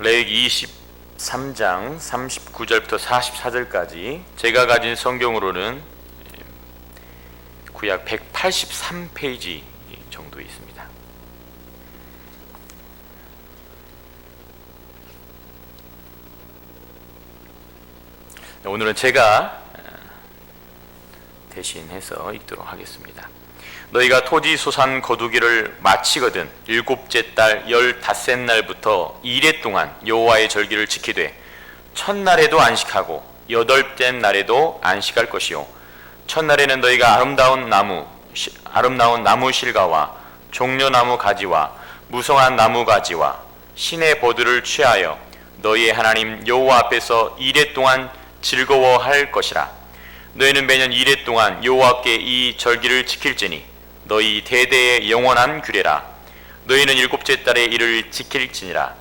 레위기 23장 39절부터 44절까지 제가 가진 성경으로는 구약 183페이지 정도 있습니다. 오늘은 제가 대신해서 읽도록 하겠습니다. 너희가 토지 소산 거두기를 마치거든 일곱째 달 15날부터 이레 동안 여호와의 절기를 지키되 첫날에도 안식하고 여덟째 날에도 안식할 것이요 첫날에는 너희가 아름다운 나무 실과와 종려나무 가지와 무성한 나무 가지와 신의 버들을 취하여 너희의 하나님 여호와 앞에서 이레 동안 즐거워할 것이라. 너희는 매년 이레 동안 여호와께 이 절기를 지킬지니 너희 대대의 영원한 규례라. 너희는 일곱째 달에 이를 지킬지니라.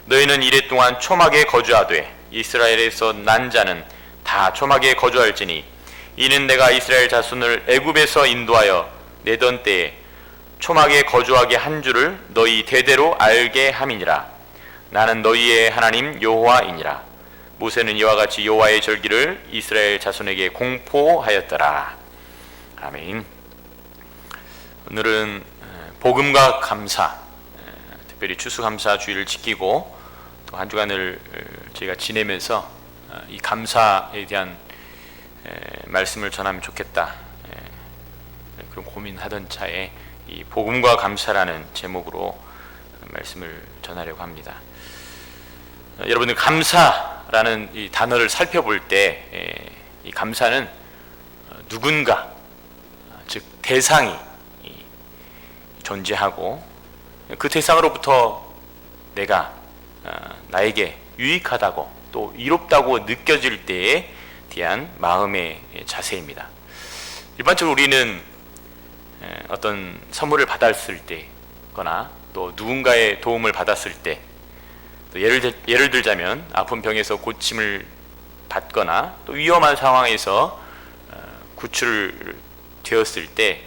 너희는 이레 동안 초막에 거주하되 이스라엘에서 난 자는 다 초막에 거주할지니 이는 내가 이스라엘 자손을 애굽에서 인도하여 내던 때에 초막에 거주하게 한 줄을 너희 대대로 알게 함이니라. 나는 너희의 하나님 여호와이니라. 모세는 이와 같이 여호와의 절기를 이스라엘 자손에게 공포하였더라. 아멘. 오늘은 복음과 감사, 특별히 추수감사 주일을 지키고 또 한 주간을 저희가 지내면서 이 감사에 대한 말씀을 전하면 좋겠다, 그런 고민하던 차에 이 복음과 감사라는 제목으로 말씀을 전하려고 합니다. 여러분들 감사라는 이 단어를 살펴볼 때 이 감사는 누군가, 즉 대상이 존재하고 그 대상으로부터 내가 나에게 유익하다고 또 이롭다고 느껴질 때에 대한 마음의 자세입니다. 일반적으로 우리는 어떤 선물을 받았을 때거나 또 누군가의 도움을 받았을 때, 또 예를 들자면 아픈 병에서 고침을 받거나 또 위험한 상황에서 구출되었을 때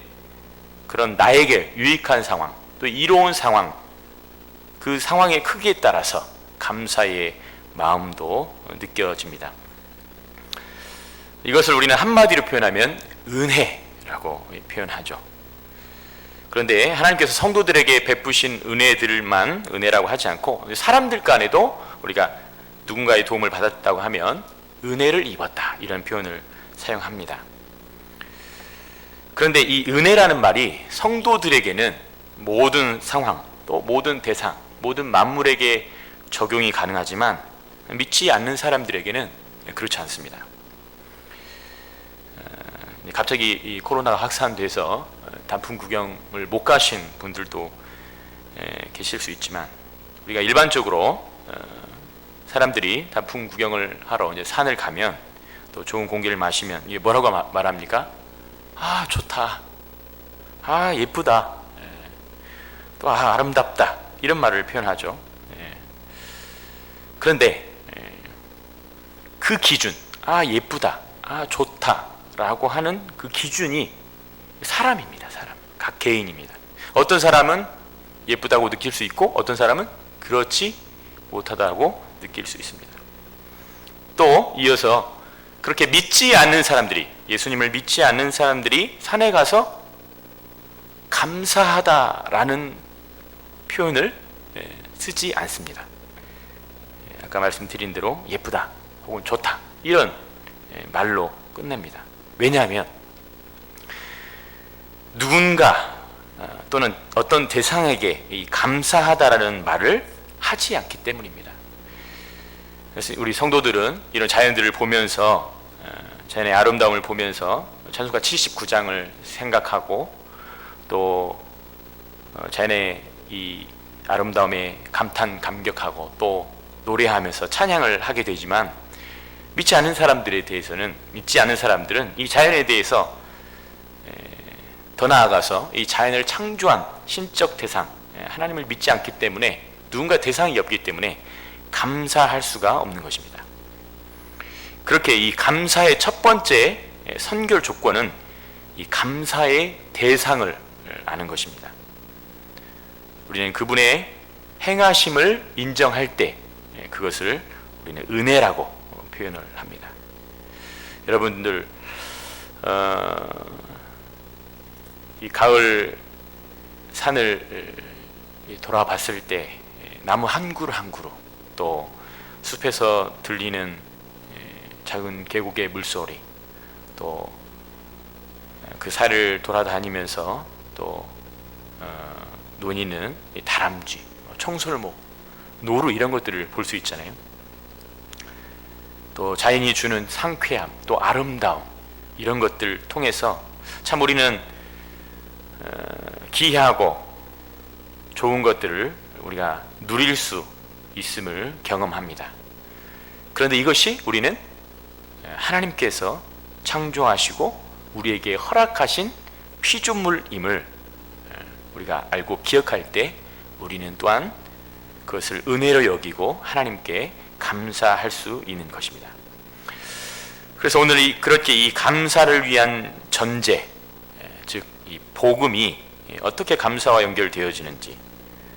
그런 나에게 유익한 상황, 또 이로운 상황, 그 상황의 크기에 따라서 감사의 마음도 느껴집니다. 이것을 우리는 한마디로 표현하면 은혜라고 표현하죠. 그런데 하나님께서 성도들에게 베푸신 은혜들만 은혜라고 하지 않고 사람들 간에도 우리가 누군가의 도움을 받았다고 하면 은혜를 입었다, 이런 표현을 사용합니다. 그런데 이 은혜라는 말이 성도들에게는 모든 상황, 또 모든 대상, 모든 만물에게 적용이 가능하지만 믿지 않는 사람들에게는 그렇지 않습니다. 갑자기 이 코로나가 확산돼서 단풍 구경을 못 가신 분들도 계실 수 있지만, 우리가 일반적으로 사람들이 단풍 구경을 하러 이제 산을 가면 또 좋은 공기를 마시면 이게 뭐라고 말합니까? 아, 좋다, 아, 예쁘다, 또 아름답다, 이런 말을 표현하죠. 그런데 그 기준, 아, 예쁘다, 아, 좋다 라고 하는 그 기준이 사람입니다. 사람, 각 개인입니다. 어떤 사람은 예쁘다고 느낄 수 있고 어떤 사람은 그렇지 못하다고 느낄 수 있습니다. 또 이어서 그렇게 믿지 않는 사람들이, 예수님을 믿지 않는 사람들이 산에 가서 감사하다라는 표현을 쓰지 않습니다. 아까 말씀드린 대로 예쁘다 혹은 좋다, 이런 말로 끝냅니다. 왜냐하면 누군가 또는 어떤 대상에게 이 감사하다라는 말을 하지 않기 때문입니다. 그래서 우리 성도들은 이런 자연들을 보면서, 자연의 아름다움을 보면서 찬송가 79장을 생각하고 또 자연의 이 아름다움에 감탄감격하고 또 노래하면서 찬양을 하게 되지만, 믿지 않는 사람들에 대해서는, 믿지 않는 사람들은 이 자연에 대해서 더 나아가서 이 자연을 창조한 신적 대상, 하나님을 믿지 않기 때문에, 누군가 대상이 없기 때문에 감사할 수가 없는 것입니다. 그렇게 이 감사의 첫 번째 선결 조건은 이 감사의 대상을 아는 것입니다. 우리는 그분의 행하심을 인정할 때 그것을 우리는 은혜라고 표현을 합니다. 여러분들 이 가을 산을 돌아봤을 때 나무 한 그루 한 그루, 또 숲에서 들리는 작은 계곡의 물소리, 또 그 산을 돌아다니면서 또 논이는 다람쥐, 청설모, 노루 이런 것들을 볼 수 있잖아요. 또 자연이 주는 상쾌함, 또 아름다움, 이런 것들 통해서 참 우리는 기이하고 좋은 것들을 우리가 누릴 수 있음을 경험합니다. 그런데 이것이 우리는 하나님께서 창조하시고 우리에게 허락하신 피조물임을 우리가 알고 기억할 때 우리는 또한 그것을 은혜로 여기고 하나님께 감사할 수 있는 것입니다. 그래서 오늘 그렇게 이 감사를 위한 전제, 즉 이 복음이 어떻게 감사와 연결되어지는지,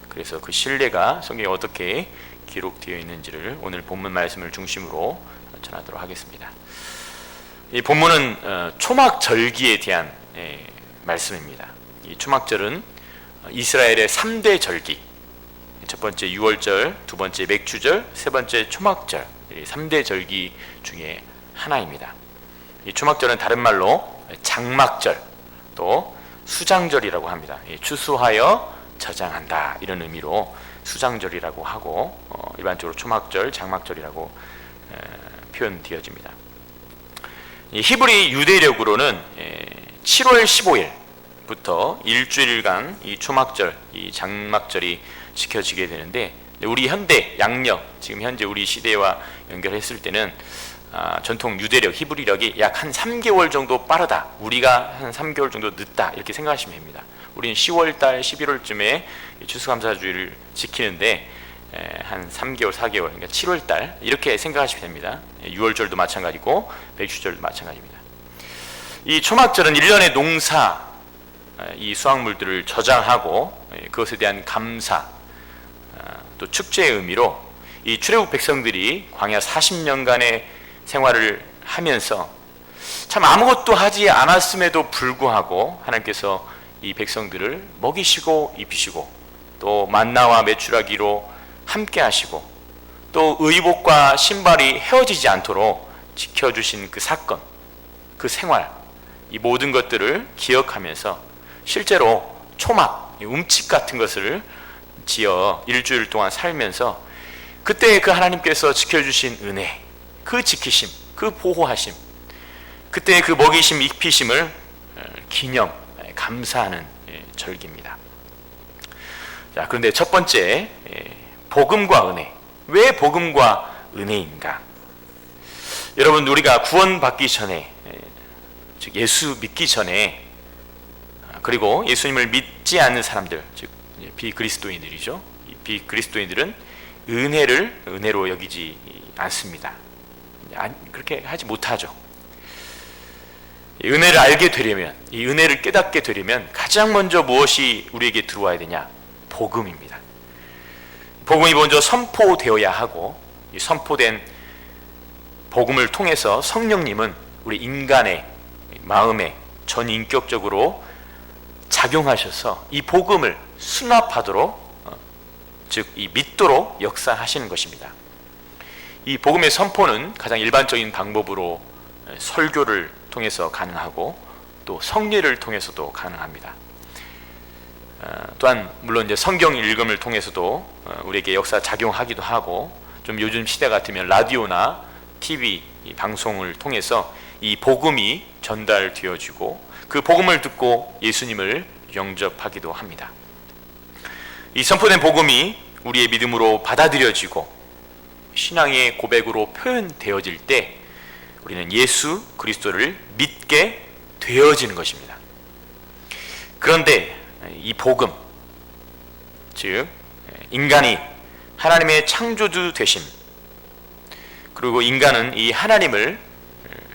그래서 그 신뢰가 성경에 어떻게 기록되어 있는지를 오늘 본문 말씀을 중심으로 전하도록 하겠습니다. 이 본문은 초막절기에 대한 말씀입니다. 이 초막절은 이스라엘의 3대 절기, 첫 번째 유월절, 두 번째 맥주절, 세 번째 초막절, 3대 절기 중에 하나입니다. 이 초막절은 다른 말로 장막절, 또 수장절이라고 합니다. 추수하여 저장한다, 이런 의미로 수장절이라고 하고 일반적으로 초막절, 장막절이라고 표현되어집니다. 이 히브리 유대력으로는 7월 15일부터 일주일간 이 초막절, 이 장막절이 지켜지게 되는데, 우리 현대 양력, 지금 현재 우리 시대와 연결했을 때는 전통 유대력, 히브리력이 약 한 3개월 정도 빠르다, 우리가 한 3개월 정도 늦다, 이렇게 생각하시면 됩니다. 우리는 10월달, 11월쯤에 추수감사주의를 지키는데 한 3개월, 4개월, 그러니까 7월달 이렇게 생각하시면 됩니다. 6월절도 마찬가지고 백주절도 마찬가지입니다. 이 초막절은 1년의 농사, 이 수확물들을 저장하고 그것에 대한 감사, 또 축제의 의미로 이 출애굽 백성들이 광야 40년간의 생활을 하면서 참 아무것도 하지 않았음에도 불구하고 하나님께서 이 백성들을 먹이시고 입히시고 또 만나와 메추라기로 함께 하시고 또 의복과 신발이 헤어지지 않도록 지켜주신 그 사건, 그 생활, 이 모든 것들을 기억하면서 실제로 초막, 움집 같은 것을 지어 일주일 동안 살면서 그때 그 하나님께서 지켜주신 은혜, 그 지키심, 그 보호하심, 그때 그 먹이심, 입히심을 기념, 감사하는 절기입니다. 자, 그런데 첫 번째, 복음과 은혜. 왜 복음과 은혜인가? 여러분, 우리가 구원받기 전에, 즉 예수 믿기 전에, 그리고 예수님을 믿지 않는 사람들, 즉 비그리스도인들이죠. 이 비그리스도인들은 은혜를 은혜로 여기지 않습니다. 그렇게 하지 못하죠. 이 은혜를 알게 되려면, 이 은혜를 깨닫게 되려면 가장 먼저 무엇이 우리에게 들어와야 되냐? 복음입니다. 복음이 먼저 선포되어야 하고, 이 선포된 복음을 통해서 성령님은 우리 인간의 마음에 전인격적으로 작용하셔서 이 복음을 수납하도록, 즉 이 믿도록 역사하시는 것입니다. 이 복음의 선포는 가장 일반적인 방법으로 설교를 통해서 가능하고 또 성례를 통해서도 가능합니다. 또한 물론 이제 성경 읽음을 통해서도 우리에게 역사 작용하기도 하고, 좀 요즘 시대 같으면 라디오나 TV 방송을 통해서 이 복음이 전달되어지고 그 복음을 듣고 예수님을 영접하기도 합니다. 이 선포된 복음이 우리의 믿음으로 받아들여지고 신앙의 고백으로 표현되어질 때 우리는 예수 그리스도를 믿게 되어지는 것입니다. 그런데 이 복음, 즉 인간이 하나님의 창조주 되심, 그리고 인간은 이 하나님을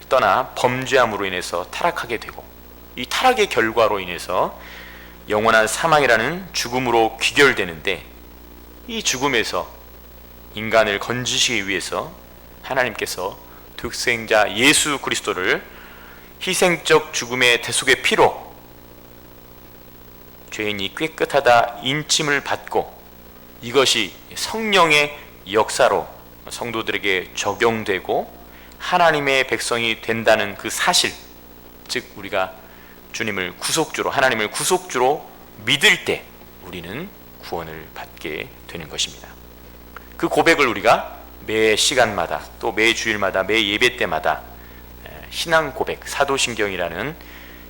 떠나 범죄함으로 인해서 타락하게 되고, 이 타락의 결과로 인해서 영원한 사망이라는 죽음으로 귀결되는데, 이 죽음에서 인간을 건지시기 위해서 하나님께서 독생자 예수 그리스도를 희생적 죽음의 대속의 피로 죄인이 깨끗하다 인침을 받고, 이것이 성령의 역사로 성도들에게 적용되고 하나님의 백성이 된다는 그 사실, 즉 우리가 주님을 구속주로, 하나님을 구속주로 믿을 때 우리는 구원을 받게 되는 것입니다. 그 고백을 우리가 매 시간마다, 또 매 주일마다, 매 예배 때마다 신앙 고백, 사도신경이라는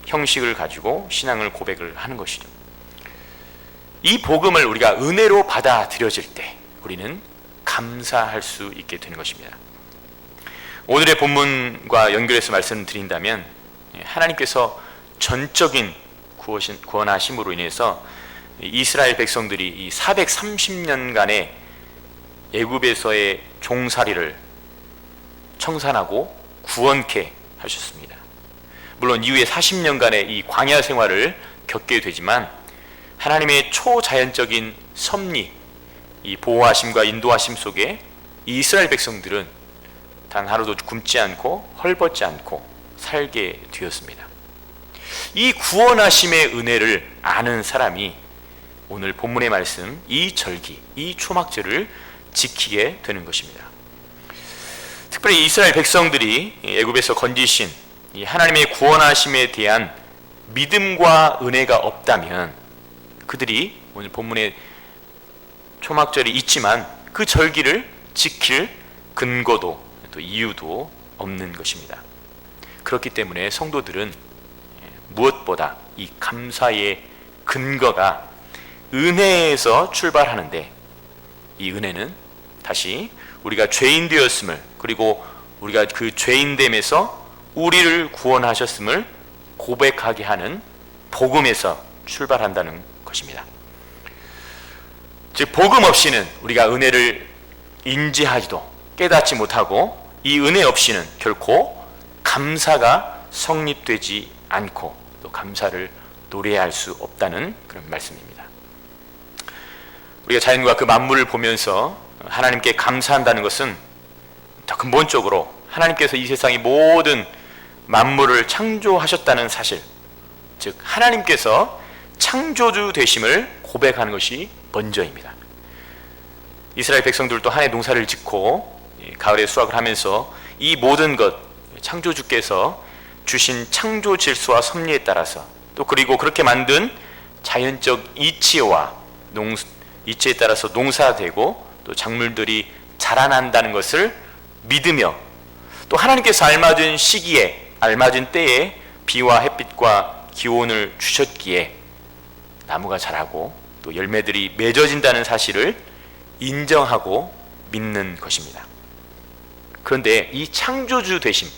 형식을 가지고 신앙을 고백을 하는 것이죠. 이 복음을 우리가 은혜로 받아들여질 때 우리는 감사할 수 있게 되는 것입니다. 오늘의 본문과 연결해서 말씀드린다면, 하나님께서 전적인 구원하심으로 인해서 이스라엘 백성들이 이 430년간의 애굽에서의 종살이를 청산하고 구원케 하셨습니다. 물론 이후에 40년간의 이 광야 생활을 겪게 되지만 하나님의 초자연적인 섭리, 이 보호하심과 인도하심 속에 이 이스라엘 백성들은 단 하루도 굶지 않고 헐벗지 않고 살게 되었습니다. 이 구원하심의 은혜를 아는 사람이 오늘 본문의 말씀, 이 절기, 이 초막절을 지키게 되는 것입니다. 특별히 이스라엘 백성들이 애굽에서 건지신 이 하나님의 구원하심에 대한 믿음과 은혜가 없다면 그들이 오늘 본문의 초막절이 있지만 그 절기를 지킬 근거도 또 이유도 없는 것입니다. 그렇기 때문에 성도들은 무엇보다 이 감사의 근거가 은혜에서 출발하는데, 이 은혜는 다시 우리가 죄인 되었음을, 그리고 우리가 그 죄인됨에서 우리를 구원하셨음을 고백하게 하는 복음에서 출발한다는 것입니다. 즉 복음 없이는 우리가 은혜를 인지하지도 깨닫지 못하고, 이 은혜 없이는 결코 감사가 성립되지 않고 또 감사를 노래할 수 없다는 그런 말씀입니다. 우리가 자연과 그 만물을 보면서 하나님께 감사한다는 것은 더 근본적으로 하나님께서 이 세상의 모든 만물을 창조하셨다는 사실, 즉 하나님께서 창조주 되심을 고백하는 것이 먼저입니다. 이스라엘 백성들도 한 해 농사를 짓고 가을에 수확을 하면서 이 모든 것, 창조주께서 주신 창조 질서와 섭리에 따라서, 또 그리고 그렇게 만든 자연적 이치와 이치에 따라서 농사되고 또 작물들이 자라난다는 것을 믿으며, 또 하나님께서 알맞은 시기에 알맞은 때에 비와 햇빛과 기온을 주셨기에 나무가 자라고 또 열매들이 맺어진다는 사실을 인정하고 믿는 것입니다. 그런데 이 창조주 되심,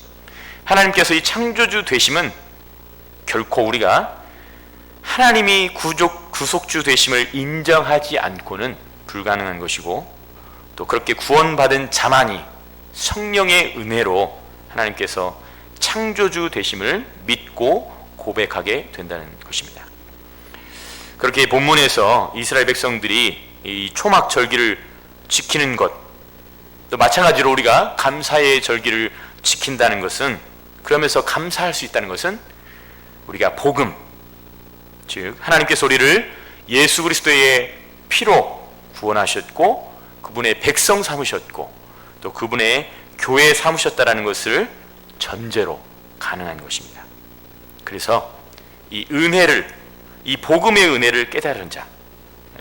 하나님께서 이 창조주 되심은 결코 우리가 하나님이 구속주 되심을 인정하지 않고는 불가능한 것이고, 또 그렇게 구원받은 자만이 성령의 은혜로 하나님께서 창조주 되심을 믿고 고백하게 된다는 것입니다. 그렇게 본문에서 이스라엘 백성들이 이 초막 절기를 지키는 것, 또 마찬가지로 우리가 감사의 절기를 지킨다는 것은, 그러면서 감사할 수 있다는 것은 우리가 복음, 즉 하나님께서 우리를 예수 그리스도의 피로 구원하셨고 그분의 백성 삼으셨고 또 그분의 교회 삼으셨다라는 것을 전제로 가능한 것입니다. 그래서 이 은혜를, 이 복음의 은혜를 깨달은 자,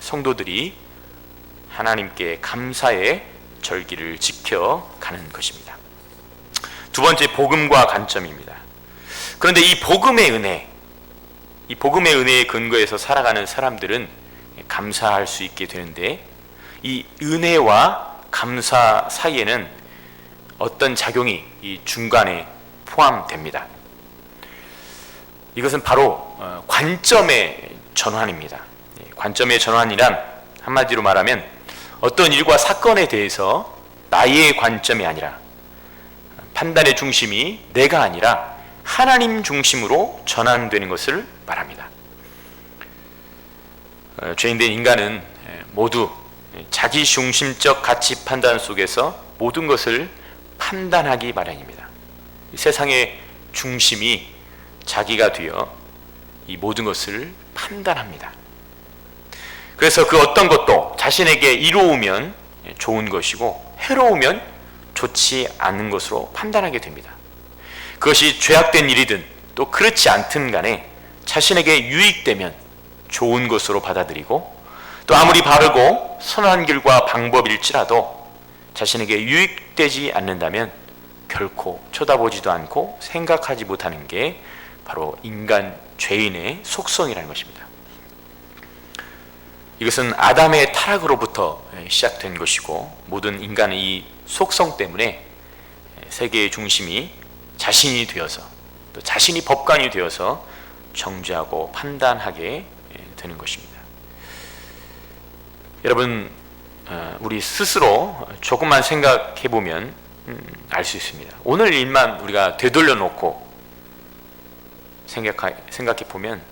성도들이 하나님께 감사의 절기를 지켜가는 것입니다. 두 번째, 복음과 관점입니다. 그런데 이 복음의 은혜, 이 복음의 은혜의 근거에서 살아가는 사람들은 감사할 수 있게 되는데, 이 은혜와 감사 사이에는 어떤 작용이 이 중간에 포함됩니다. 이것은 바로 관점의 전환입니다. 관점의 전환이란 한마디로 말하면 어떤 일과 사건에 대해서 나의 관점이 아니라, 판단의 중심이 내가 아니라 하나님 중심으로 전환되는 것을 말합니다. 죄인된 인간은 모두 자기 중심적 가치 판단 속에서 모든 것을 판단하기 마련입니다. 세상의 중심이 자기가 되어 이 모든 것을 판단합니다. 그래서 그 어떤 것도 자신에게 이로우면 좋은 것이고 해로우면 좋지 않은 것으로 판단하게 됩니다. 그것이 죄악된 일이든 또 그렇지 않든 간에 자신에게 유익되면 좋은 것으로 받아들이고, 또 아무리 바르고 선한 길과 방법일지라도 자신에게 유익되지 않는다면 결코 쳐다보지도 않고 생각하지 못하는 게 바로 인간 죄인의 속성이라는 것입니다. 이것은 아담의 타락으로부터 시작된 것이고, 모든 인간의 이 속성 때문에 세계의 중심이 자신이 되어서, 또 자신이 법관이 되어서 정죄하고 판단하게 되는 것입니다. 여러분, 우리 스스로 조금만 생각해 보면 알 수 있습니다. 오늘 일만 우리가 되돌려 놓고 생각해 보면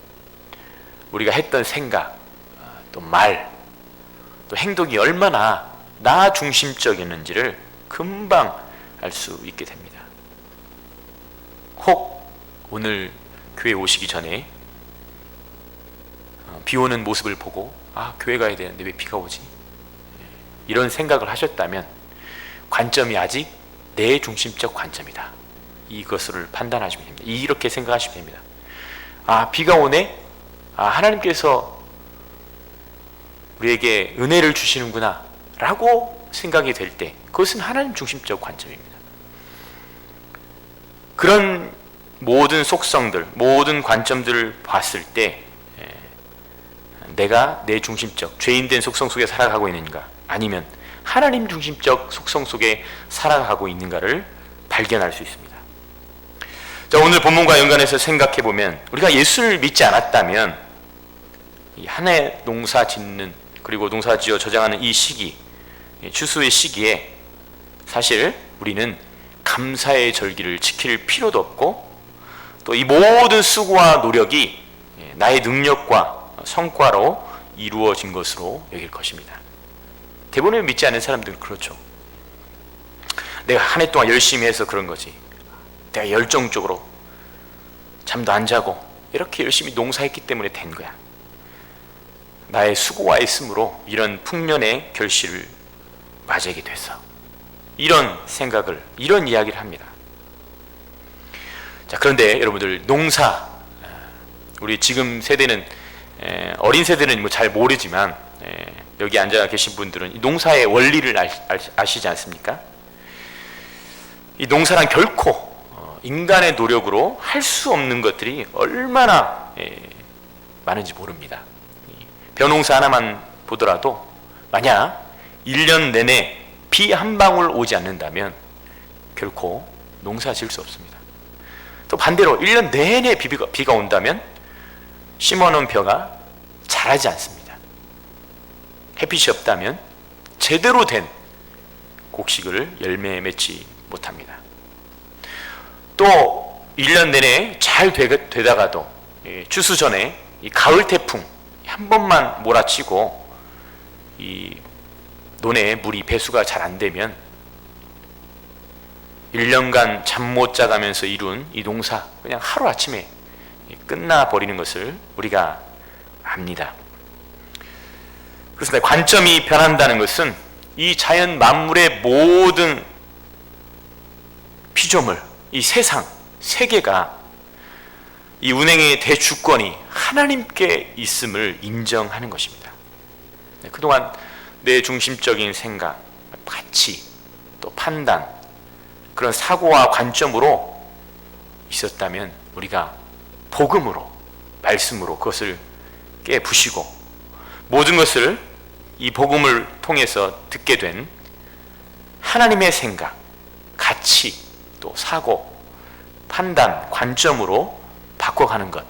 우리가 했던 생각, 또 말, 또 행동이 얼마나 나 중심적이었는지를 금방 알 수 있게 됩니다. 혹 오늘 교회 오시기 전에 비 오는 모습을 보고 교회 가야 되는데 왜 비가 오지? 이런 생각을 하셨다면 관점이 아직 내 중심적 관점이다. 이것을 판단하시면 됩니다. 이렇게 생각하시면 됩니다. 비가 오네? 하나님께서 우리에게 은혜를 주시는구나 라고 생각이 될 때 그것은 하나님 중심적 관점입니다. 그런 모든 속성들, 모든 관점들을 봤을 때 내가 내 중심적 죄인된 속성 속에 살아가고 있는가, 아니면 하나님 중심적 속성 속에 살아가고 있는가를 발견할 수 있습니다. 자, 오늘 본문과 연관해서 생각해 보면 우리가 예수를 믿지 않았다면 이 한 해 농사 짓는, 그리고 농사 지어 저장하는 이 시기, 추수의 시기에 사실 우리는 감사의 절기를 지킬 필요도 없고, 또 이 모든 수고와 노력이 나의 능력과 성과로 이루어진 것으로 여길 것입니다. 대부분을 믿지 않는 사람들은 그렇죠. 내가 한 해 동안 열심히 해서 그런 거지, 내가 열정적으로 잠도 안 자고 이렇게 열심히 농사했기 때문에 된 거야, 나의 수고와 애씀으로 이런 풍년의 결실을 맞이하게 돼서, 이런 생각을, 이런 이야기를 합니다. 자, 그런데 여러분들, 농사, 우리 지금 세대는, 어린 세대는 뭐 잘 모르지만 여기 앉아 계신 분들은 이 농사의 원리를 아시지 않습니까? 이 농사란 결코 인간의 노력으로 할 수 없는 것들이 얼마나 많은지 모릅니다. 벼농사 하나만 보더라도 만약 1년 내내 비 한 방울 오지 않는다면 결코 농사 지을 수 없습니다. 또 반대로 1년 내내 비가 온다면 심어놓은 벼가 자라지 않습니다. 햇빛이 없다면 제대로 된 곡식을 열매 맺지 못합니다. 또 1년 내내 잘 되다가도 추수 전에 이 가을 태풍 한 번만 몰아치고 이 논에 물이 배수가 잘 안 되면 1년간 잠 못 자가면서 이룬 이 농사 그냥 하루아침에 끝나버리는 것을 우리가 압니다. 그래서 관점이 변한다는 것은 이 자연 만물의 모든 피조물, 이 세상, 세계가 이 운행의 대주권이 하나님께 있음을 인정하는 것입니다. 그동안 내 중심적인 생각, 가치, 또 판단, 그런 사고와 관점으로 있었다면 우리가 복음으로, 말씀으로 그것을 깨부시고 모든 것을 이 복음을 통해서 듣게 된 하나님의 생각, 가치, 또 사고, 판단, 관점으로 바꿔가는 것,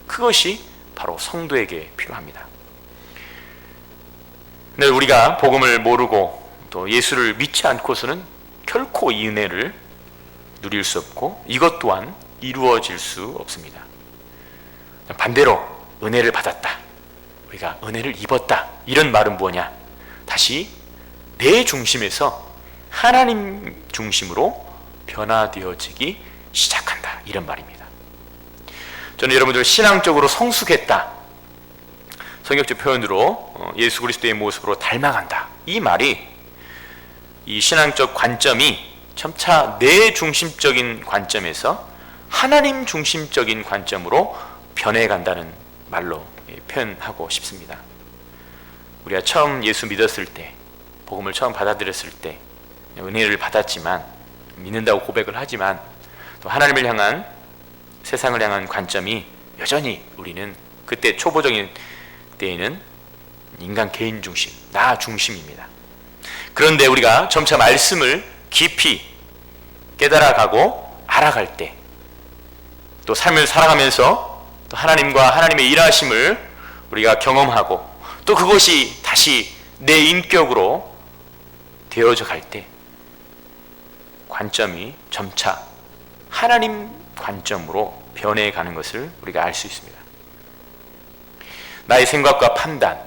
그것이 바로 성도에게 필요합니다. 근데 우리가 복음을 모르고 또 예수를 믿지 않고서는 결코 이 은혜를 누릴 수 없고 이것 또한 이루어질 수 없습니다. 반대로 은혜를 받았다, 우리가 은혜를 입었다, 이런 말은 뭐냐? 다시 내 중심에서 하나님 중심으로 변화되어지기 시작한다, 이런 말입니다. 저는 여러분들 신앙적으로 성숙했다, 성경적 표현으로 예수 그리스도의 모습으로 닮아간다, 이 말이, 이 신앙적 관점이 점차 내 중심적인 관점에서 하나님 중심적인 관점으로 변해간다는 말로 표현하고 싶습니다. 우리가 처음 예수 믿었을 때, 복음을 처음 받아들였을 때 은혜를 받았지만, 믿는다고 고백을 하지만 또 하나님을 향한, 세상을 향한 관점이 여전히, 우리는 그때 초보적인 때에는 인간 개인 중심, 나 중심입니다. 그런데 우리가 점차 말씀을 깊이 깨달아가고 알아갈 때, 또 삶을 살아가면서 또 하나님과 하나님의 일하심을 우리가 경험하고, 또 그것이 다시 내 인격으로 되어져 갈 때 관점이 점차 하나님 관점으로 변해가는 것을 우리가 알 수 있습니다. 나의 생각과 판단,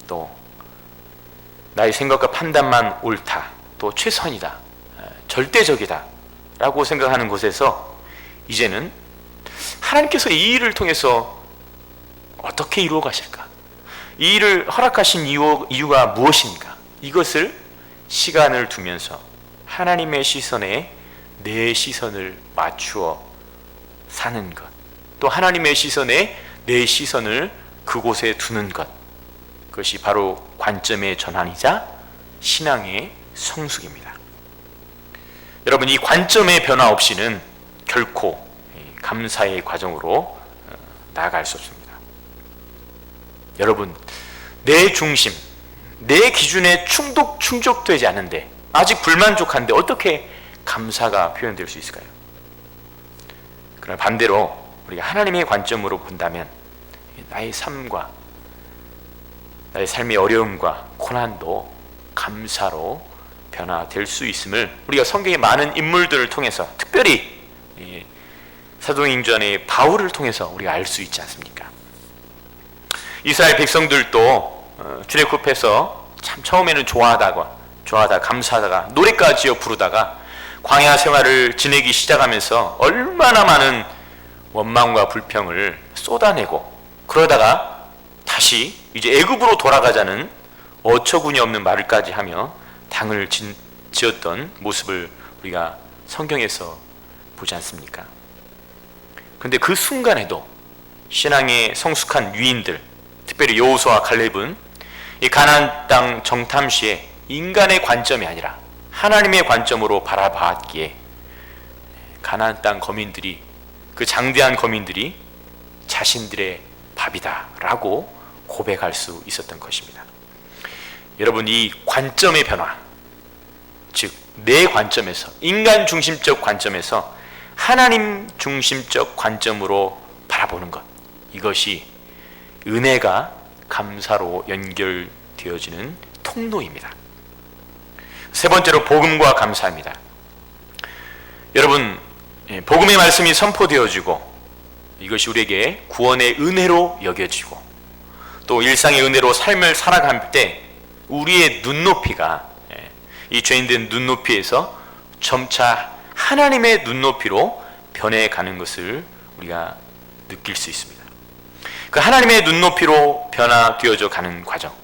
또 나의 생각과 판단만 옳다, 또 최선이다, 절대적이다 라고 생각하는 곳에서 이제는 하나님께서 이 일을 통해서 어떻게 이루어 가실까? 이 일을 허락하신 이유가 무엇입니까? 이것을 시간을 두면서 하나님의 시선에 내 시선을 맞추어 사는 것, 또 하나님의 시선에 내 시선을 그곳에 두는 것, 그것이 바로 관점의 전환이자 신앙의 성숙입니다. 여러분, 이 관점의 변화 없이는 결코 감사의 과정으로 나아갈 수 없습니다. 여러분, 내 중심, 내 기준에 충족되지 않는데, 아직 불만족한데 어떻게 감사가 표현될 수 있을까요? 그러나 반대로 우리가 하나님의 관점으로 본다면 나의 삶과 나의 삶의 어려움과 고난도 감사로 변화될 수 있음을 우리가 성경의 많은 인물들을 통해서, 특별히 사도행전의 바울을 통해서 우리가 알 수 있지 않습니까? 이스라엘 백성들도 출애굽해서 참 처음에는 좋아하다 감사하다가 노래까지 지어 부르다가 광야 생활을 지내기 시작하면서 얼마나 많은 원망과 불평을 쏟아내고, 그러다가 다시 이제 애굽으로 돌아가자는 어처구니 없는 말을까지 하며 당을 지었던 모습을 우리가 성경에서 보지 않습니까? 그런데 그 순간에도 신앙의 성숙한 유인들, 특별히 여호수아와 갈렙은 이 가나안 땅 정탐 시에 인간의 관점이 아니라 하나님의 관점으로 바라봤기에 가나안 땅 거민들이, 그 장대한 거민들이 자신들의 밥이다라고 고백할 수 있었던 것입니다. 여러분, 이 관점의 변화, 즉 내 관점에서, 인간 중심적 관점에서 하나님 중심적 관점으로 바라보는 것, 이것이 은혜가 감사로 연결되어지는 통로입니다. 세 번째로 복음과 감사입니다. 여러분, 복음의 말씀이 선포되어지고 이것이 우리에게 구원의 은혜로 여겨지고 또 일상의 은혜로 삶을 살아갈 때 우리의 눈높이가, 이 죄인된 눈높이에서 점차 하나님의 눈높이로 변해가는 것을 우리가 느낄 수 있습니다. 그 하나님의 눈높이로 변화되어져 가는 과정,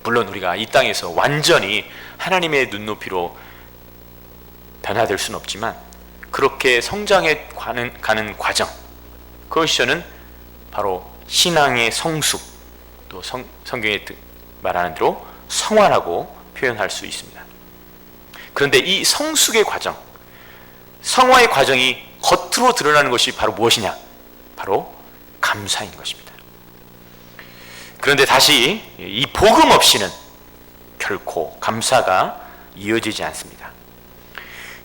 물론 우리가 이 땅에서 완전히 하나님의 눈높이로 변화될 수는 없지만 그렇게 성장해 가는 과정, 그것이 저는 바로 신앙의 성숙, 또 성경에 말하는 대로 성화라고 표현할 수 있습니다. 그런데 이 성숙의 과정, 성화의 과정이 겉으로 드러나는 것이 바로 무엇이냐? 바로 감사인 것입니다. 그런데 다시 이 복음 없이는 결코 감사가 이어지지 않습니다.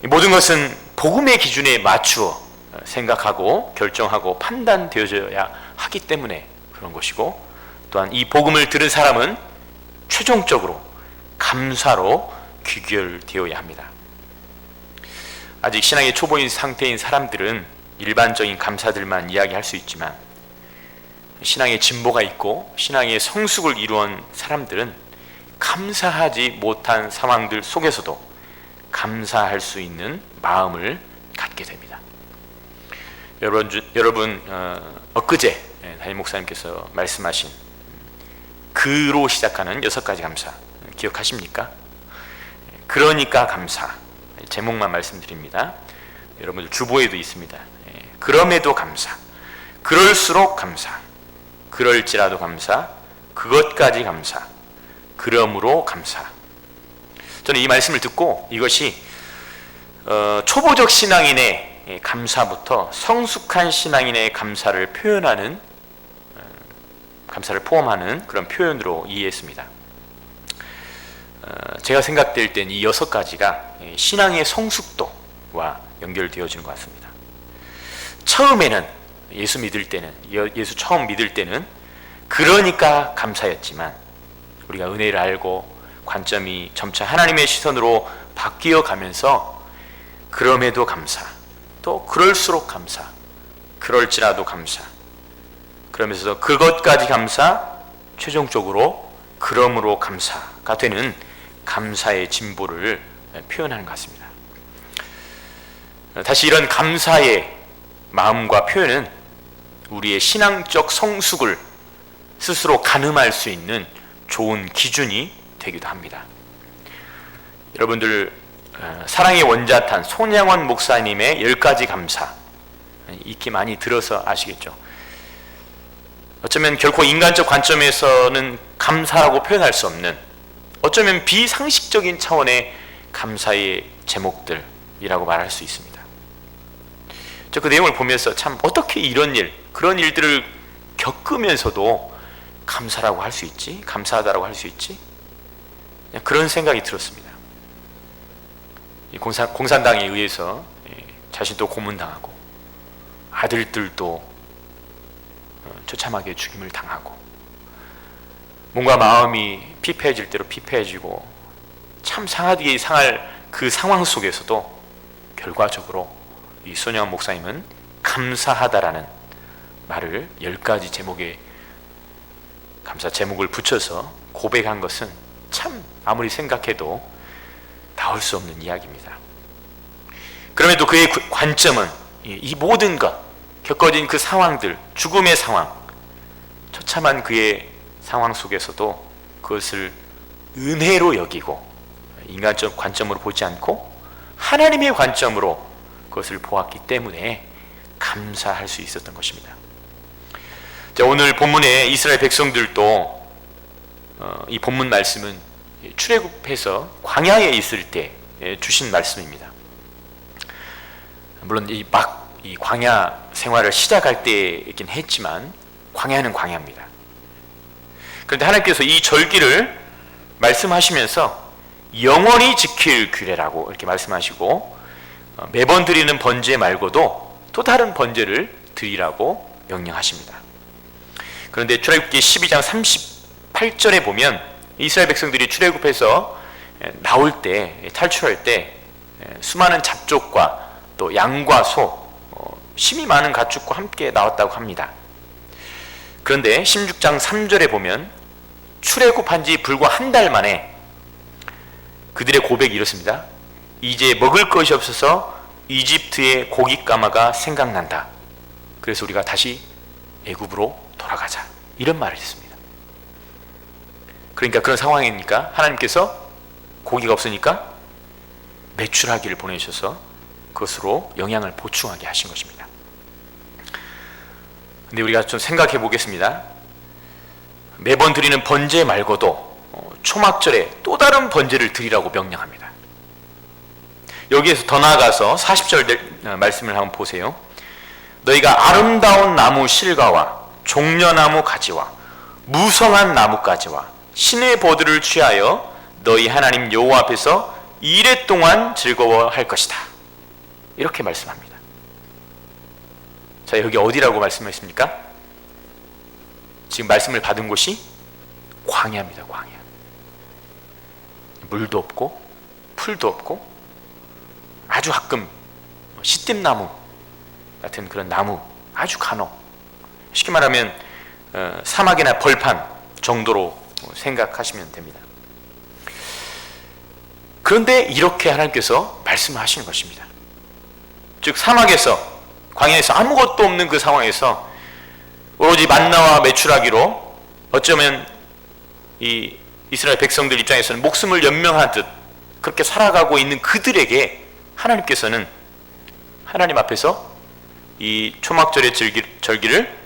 모든 것은 복음의 기준에 맞추어 생각하고 결정하고 판단되어져야 하기 때문에 그런 것이고, 또한 이 복음을 들은 사람은 최종적으로 감사로 귀결되어야 합니다. 아직 신앙의 초보인 상태인 사람들은 일반적인 감사들만 이야기할 수 있지만, 신앙의 진보가 있고 신앙의 성숙을 이루은 사람들은 감사하지 못한 상황들 속에서도 감사할 수 있는 마음을 갖게 됩니다. 여러분 엊그제 담임 목사님께서 말씀하신 그로 시작하는 6가지 감사 기억하십니까? 그러니까 감사, 제목만 말씀드립니다. 여러분들 주보에도 있습니다. 그럼에도 감사, 그럴수록 감사, 그럴지라도 감사, 그것까지 감사, 그러므로 감사. 저는 이 말씀을 듣고 이것이 초보적 신앙인의 감사부터 성숙한 신앙인의 감사를 표현하는, 감사를 포함하는 그런 표현으로 이해했습니다. 제가 생각될 땐 이 6가지가 신앙의 성숙도와 연결되어지는 것 같습니다. 처음에는 예수 믿을 때는, 예수 처음 믿을 때는 그러니까 감사였지만 우리가 은혜를 알고 관점이 점차 하나님의 시선으로 바뀌어 가면서 그럼에도 감사, 또 그럴수록 감사, 그럴지라도 감사, 그러면서 그것까지 감사, 최종적으로 그러므로 감사가 되는 감사의 진보를 표현하는 것 같습니다. 다시 이런 감사의 마음과 표현은 우리의 신앙적 성숙을 스스로 가늠할 수 있는 좋은 기준이 되기도 합니다. 여러분들 사랑의 원자탄 손양원 목사님의 10가지 감사 익히 많이 들어서 아시겠죠? 어쩌면 결코 인간적 관점에서는 감사라고 표현할 수 없는, 어쩌면 비상식적인 차원의 감사의 제목들이라고 말할 수 있습니다. 저 그 내용을 보면서 참 어떻게 이런 일, 그런 일들을 겪으면서도 감사라고 할 수 있지? 감사하다라고 할 수 있지? 그런 생각이 들었습니다. 공산당에 의해서 자신도 고문당하고 아들들도 처참하게 죽임을 당하고 뭔가 마음이 피폐해질 대로 피폐해지고 참 상하게 상할 그 상황 속에서도 결과적으로 이 손양원 목사님은 감사하다라는 말을 10가지 제목에 감사 제목을 붙여서 고백한 것은 참 아무리 생각해도 나올 수 없는 이야기입니다. 그럼에도 그의 관점은 이 모든 것, 겪어진 그 상황들, 죽음의 상황, 처참한 그의 상황 속에서도 그것을 은혜로 여기고 인간적 관점으로 보지 않고 하나님의 관점으로 그것을 보았기 때문에 감사할 수 있었던 것입니다. 자, 오늘 본문에 이스라엘 백성들도 이 본문 말씀은 출애굽해서 광야에 있을 때 주신 말씀입니다. 물론 이 광야 생활을 시작할 때이긴 했지만 광야는 광야입니다. 그런데 하나님께서 이 절기를 말씀하시면서 영원히 지킬 규례라고 이렇게 말씀하시고 매번 드리는 번제 말고도 또 다른 번제를 드리라고 명령하십니다. 그런데 출애굽기 12장 38절에 보면 이스라엘 백성들이 출애굽해서 나올 때, 탈출할 때 수많은 잡족과 또 양과 소, 심이 많은 가축과 함께 나왔다고 합니다. 그런데 16장 3절에 보면 출애굽한 지 불과 한 달 만에 그들의 고백이 이렇습니다. 이제 먹을 것이 없어서 이집트의 고깃가마가 생각난다. 그래서 우리가 다시 애굽으로 돌아가자. 이런 말을 했습니다. 그러니까 그런 상황이니까 하나님께서 고기가 없으니까 메추라기를 보내셔서 그것으로 영양을 보충하게 하신 것입니다. 근데 우리가 좀 생각해 보겠습니다. 매번 드리는 번제 말고도 초막절에 또 다른 번제를 드리라고 명령합니다. 여기에서 더 나아가서 40절 말씀을 한번 보세요. 너희가 아름다운 나무 실과와 종려나무 가지와 무성한 나뭇가지와 신의 보드를 취하여 너희 하나님 여호와 앞에서 이레 동안 즐거워할 것이다. 이렇게 말씀합니다. 자, 여기 어디라고 말씀하십니까? 지금 말씀을 받은 곳이 광야입니다. 광야. 물도 없고 풀도 없고 아주 가끔 시뜸나무 같은 그런 나무, 아주 간혹, 쉽게 말하면 사막이나 벌판 정도로 생각하시면 됩니다. 그런데 이렇게 하나님께서 말씀하시는 것입니다. 즉 사막에서, 광야에서 아무것도 없는 그 상황에서 오로지 만나와 메추라기로 어쩌면 이 이스라엘 백성들 입장에서는 목숨을 연명하듯 그렇게 살아가고 있는 그들에게 하나님께서는 하나님 앞에서 이 초막절의 절기를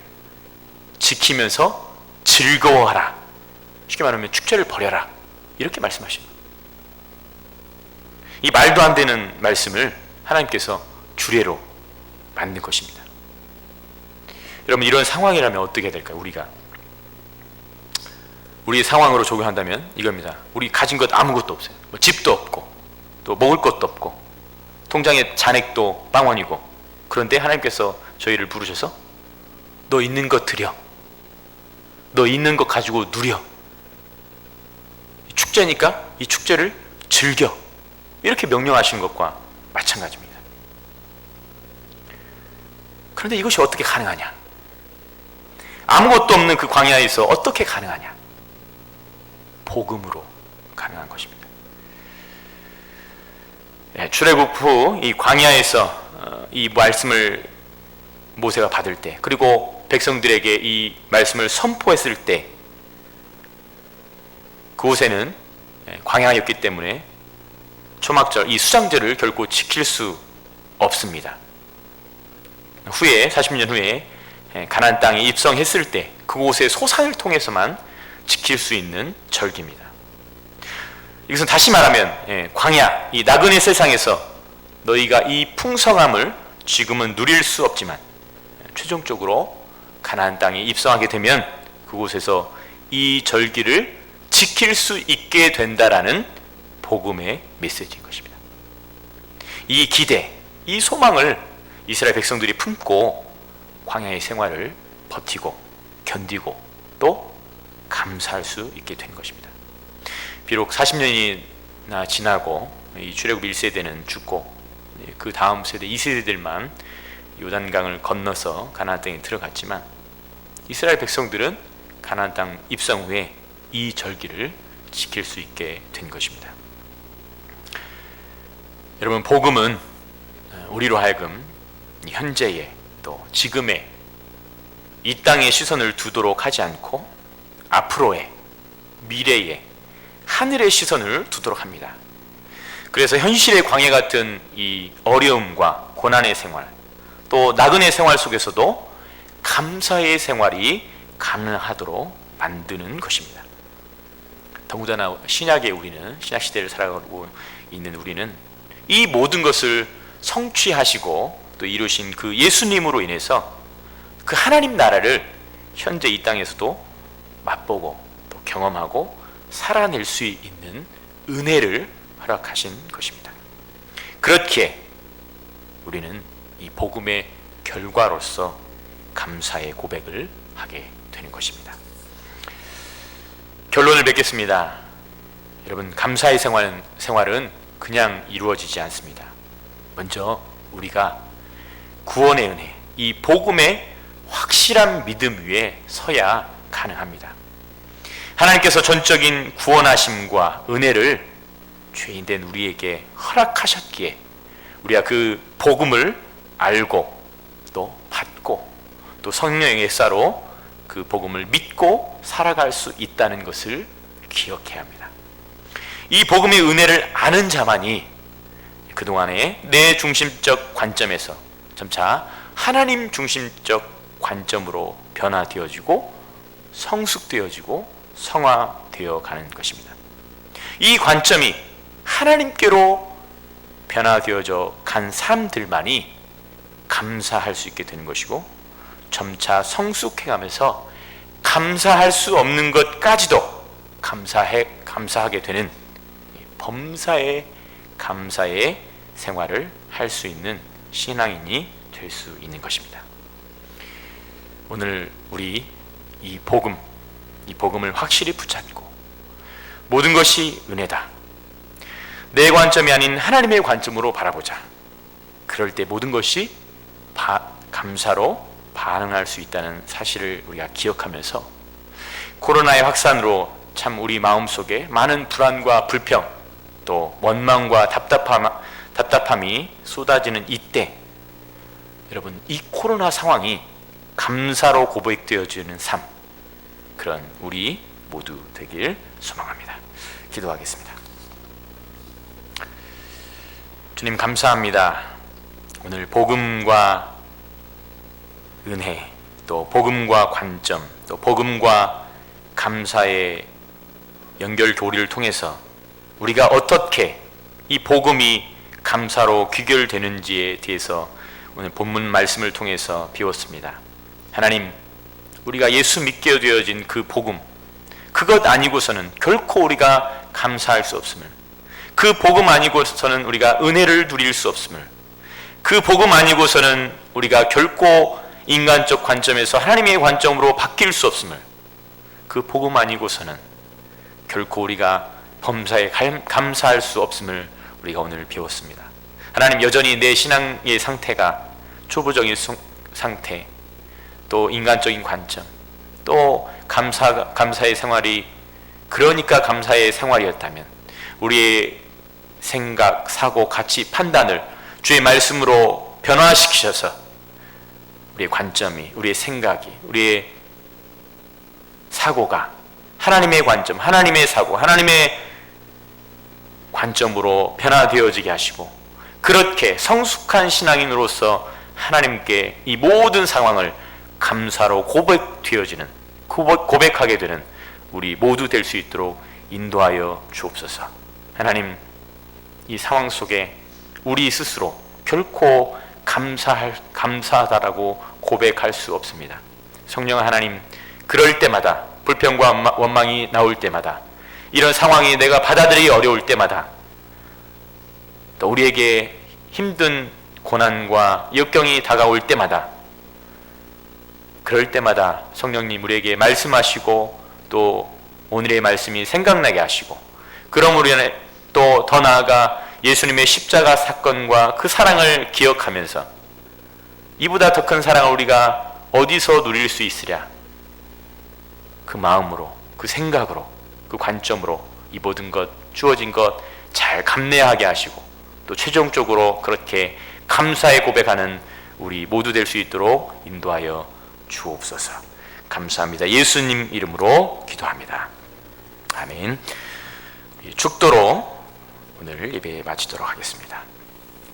지키면서 즐거워하라, 쉽게 말하면 축제를 벌여라, 이렇게 말씀하십니다. 이 말도 안 되는 말씀을 하나님께서 주례로 만든 것입니다. 여러분, 이런 상황이라면 어떻게 될까요? 우리의 상황으로 적용한다면 이겁니다. 우리 가진 것 아무것도 없어요. 뭐 집도 없고 또 먹을 것도 없고 통장에 잔액도 빵원이고, 그런데 하나님께서 저희를 부르셔서 너 있는 것 드려, 너 있는 것 가지고 누려, 축제니까 이 축제를 즐겨, 이렇게 명령하시는 것과 마찬가지입니다. 그런데 이것이 어떻게 가능하냐? 아무것도 없는 그 광야에서 어떻게 가능하냐? 복음으로 가능한 것입니다. 출애굽 후 이 광야에서 이 말씀을 모세가 받을 때, 그리고 백성들에게 이 말씀을 선포했을 때, 그곳에는 광야였기 때문에 초막절, 이 수장절을 결코 지킬 수 없습니다. 후에 40년 후에 가나안 땅에 입성했을 때 그곳의 소산을 통해서만 지킬 수 있는 절기입니다. 이것은 다시 말하면 광야, 이 나그네 세상에서 너희가 이 풍성함을 지금은 누릴 수 없지만 최종적으로 가나안 땅에 입성하게 되면 그곳에서 이 절기를 지킬 수 있게 된다라는 복음의 메시지인 것입니다. 이 기대, 이 소망을 이스라엘 백성들이 품고 광야의 생활을 버티고 견디고 또 감사할 수 있게 된 것입니다. 비록 40년이나 지나고 이 출애굽 1세대는 죽고 그 다음 세대 2세대들만 요단강을 건너서 가나안 땅에 들어갔지만 이스라엘 백성들은 가나안 땅 입성 후에 이 절기를 지킬 수 있게 된 것입니다. 여러분, 복음은 우리로 하여금 현재의 또 지금의 이 땅의 시선을 두도록 하지 않고 앞으로의, 미래의, 하늘의 시선을 두도록 합니다. 그래서 현실의 광야 같은 이 어려움과 고난의 생활, 또 나그네 생활 속에서도 감사의 생활이 가능하도록 만드는 것입니다. 더군다나 신약의 우리는, 신약 시대를 살아가고 있는 우리는 이 모든 것을 성취하시고 또 이루신 그 예수님으로 인해서 그 하나님 나라를 현재 이 땅에서도 맛보고 또 경험하고 살아낼 수 있는 은혜를 허락하신 것입니다. 그렇기에 우리는 이 복음의 결과로서 감사의 고백을 하게 되는 것입니다. 결론을 맺겠습니다. 여러분, 감사의 생활은 그냥 이루어지지 않습니다. 먼저 우리가 구원의 은혜, 이 복음의 확실한 믿음 위에 서야 가능합니다. 하나님께서 전적인 구원하심과 은혜를 죄인된 우리에게 허락하셨기에 우리가 그 복음을 알고 또 받고 또 성령의 역사로 그 복음을 믿고 살아갈 수 있다는 것을 기억해야 합니다. 이 복음의 은혜를 아는 자만이 그동안의 내 중심적 관점에서 점차 하나님 중심적 관점으로 변화되어지고 성숙되어지고 성화되어 가는 것입니다. 이 관점이 하나님께로 변화되어져 간 사람들만이 감사할 수 있게 되는 것이고, 점차 성숙해가면서 감사할 수 없는 것까지도 감사하게 되는 범사의 감사의 생활을 할 수 있는 신앙인이 될 수 있는 것입니다. 오늘 우리 이 복음을 확실히 붙잡고 모든 것이 은혜다, 내 관점이 아닌 하나님의 관점으로 바라보자. 그럴 때 모든 것이 감사로 반응할 수 있다는 사실을 우리가 기억하면서 코로나의 확산으로 참 우리 마음속에 많은 불안과 불평, 또 원망과 답답함이 쏟아지는 이때, 여러분, 이 코로나 상황이 감사로 고백되어지는 삶, 그런 우리 모두 되길 소망합니다. 기도하겠습니다. 주님, 감사합니다. 오늘 복음과 은혜, 또 복음과 관점, 또 복음과 감사의 연결고리를 통해서 우리가 어떻게 이 복음이 감사로 귀결되는지에 대해서 오늘 본문 말씀을 통해서 배웠습니다. 하나님, 우리가 예수 믿게 되어진 그 복음, 그것 아니고서는 결코 우리가 감사할 수 없음을, 그 복음 아니고서는 우리가 은혜를 누릴 수 없음을, 그 복음 아니고서는 우리가 결코 인간적 관점에서 하나님의 관점으로 바뀔 수 없음을, 그 복음 아니고서는 결코 우리가 범사에 감사할 수 없음을 우리가 오늘 배웠습니다. 하나님, 여전히 내 신앙의 상태가 초보적인 상태, 또 인간적인 관점, 또 감사의 생활이 그러니까 감사의 생활이었다면 우리의 생각, 사고, 가치, 판단을 주의 말씀으로 변화시키셔서 우리의 관점이, 우리의 생각이, 우리의 사고가 하나님의 관점, 하나님의 사고, 하나님의 관점으로 변화되어지게 하시고, 그렇게 성숙한 신앙인으로서 하나님께 이 모든 상황을 감사로 고백하게 되는 우리 모두 될 수 있도록 인도하여 주옵소서. 하나님, 이 상황 속에 우리 스스로 결코 감사하다라고 고백할 수 없습니다. 성령 하나님, 그럴 때마다, 불평과 원망이 나올 때마다, 이런 상황이 내가 받아들이기 어려울 때마다, 또 우리에게 힘든 고난과 역경이 다가올 때마다, 그럴 때마다 성령님 우리에게 말씀하시고 또 오늘의 말씀이 생각나게 하시고, 그러므로 또 더 나아가 예수님의 십자가 사건과 그 사랑을 기억하면서 이보다 더 큰 사랑을 우리가 어디서 누릴 수 있으랴, 그 마음으로, 그 생각으로, 그 관점으로 이 모든 것, 주어진 것 잘 감내하게 하시고, 또 최종적으로 그렇게 감사의 고백하는 우리 모두 될 수 있도록 인도하여 주옵소서. 감사합니다. 예수님 이름으로 기도합니다. 아멘. 축도로 오늘 예배 마치도록 하겠습니다.